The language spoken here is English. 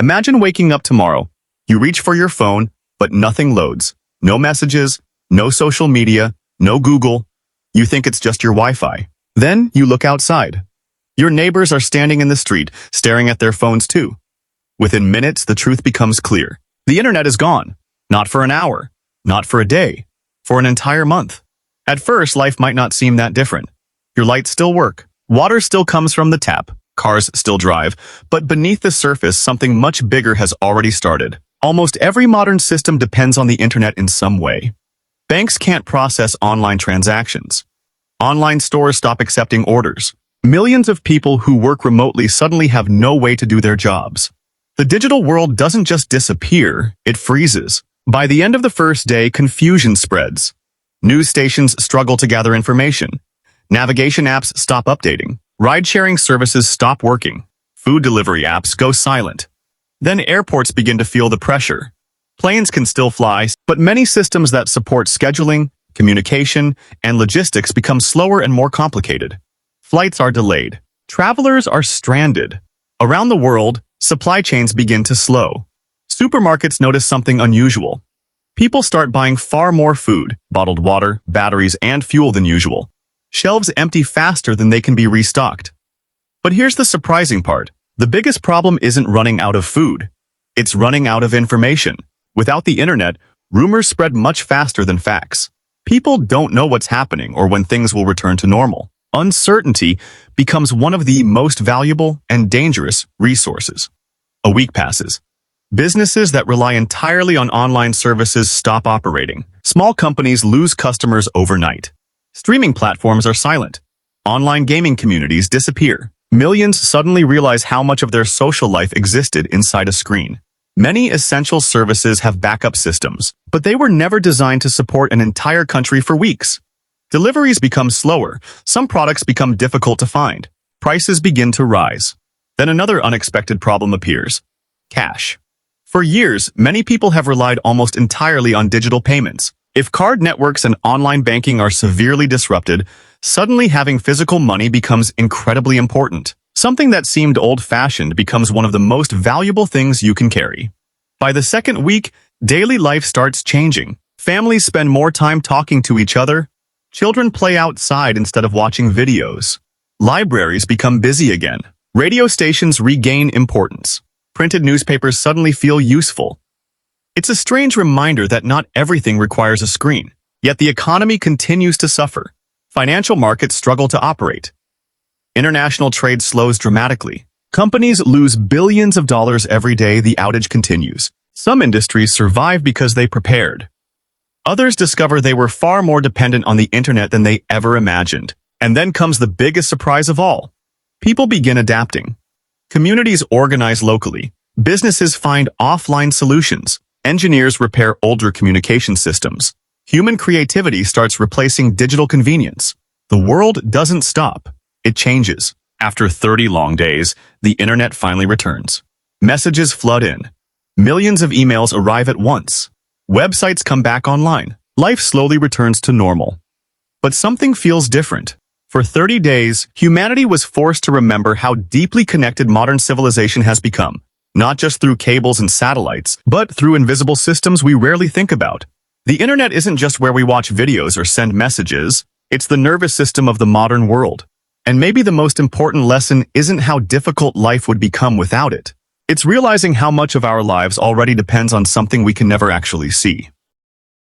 Imagine waking up tomorrow. You reach for your phone, but nothing loads. No messages, no social media, no Google. You think it's just your Wi-Fi. Then you look outside. Your neighbors are standing in the street, staring at their phones too. Within minutes, the truth becomes clear. The internet is gone. Not for an hour, not for a day, for an entire month. At first, life might not seem that different. Your lights still work. Water still comes from the tap. Cars still drive. But beneath the surface, something much bigger has already started. Almost every modern system depends on the internet in some way. Banks can't process online transactions. Online stores stop accepting orders. Millions of people who work remotely suddenly have no way to do their jobs. The digital world doesn't just disappear, it freezes. By the end of the first day, confusion spreads. News stations struggle to gather information. Navigation apps stop updating. Ride-sharing services stop working. Food delivery apps go silent. Then airports begin to feel the pressure. Planes can still fly, but many systems that support scheduling, communication, and logistics become slower and more complicated. Flights are delayed. Travelers are stranded. Around the world, supply chains begin to slow. Supermarkets notice something unusual. People start buying far more food, bottled water, batteries, and fuel than usual. Shelves empty faster than they can be restocked. But here's the surprising part. The biggest problem isn't running out of food. It's running out of information. Without the internet, rumors spread much faster than facts. People don't know what's happening or when things will return to normal. Uncertainty becomes one of the most valuable and dangerous resources. A week passes. Businesses that rely entirely on online services stop operating. Small companies lose customers overnight. Streaming platforms are silent. Online gaming communities disappear. Millions suddenly realize how much of their social life existed inside a screen. Many essential services have backup systems, but they were never designed to support an entire country for weeks. Deliveries become slower. Some products become difficult to find. Prices begin to rise. Then another unexpected problem appears. Cash. For years, many people have relied almost entirely on digital payments. If card networks and online banking are severely disrupted, suddenly having physical money becomes incredibly important. Something that seemed old-fashioned becomes one of the most valuable things you can carry. By the second week, daily life starts changing. Families spend more time talking to each other. Children play outside instead of watching videos. Libraries become busy again. Radio stations regain importance. Printed newspapers suddenly feel useful. It's a strange reminder that not everything requires a screen. Yet the economy continues to suffer. Financial markets struggle to operate. International trade slows dramatically. Companies lose billions of dollars every day. The outage continues. Some industries survive because they prepared. Others discover they were far more dependent on the internet than they ever imagined. And then comes the biggest surprise of all. People begin adapting. Communities organize locally. Businesses find offline solutions. Engineers repair older communication systems. Human creativity starts replacing digital convenience. The world doesn't stop. It changes. After 30 long days, the internet finally returns. Messages flood in. Millions of emails arrive at once. Websites come back online. Life slowly returns to normal. But something feels different. For 30 days, humanity was forced to remember how deeply connected modern civilization has become, not just through cables and satellites, but through invisible systems we rarely think about. The internet isn't just where we watch videos or send messages, it's the nervous system of the modern world. And maybe the most important lesson isn't how difficult life would become without it. It's realizing how much of our lives already depends on something we can never actually see.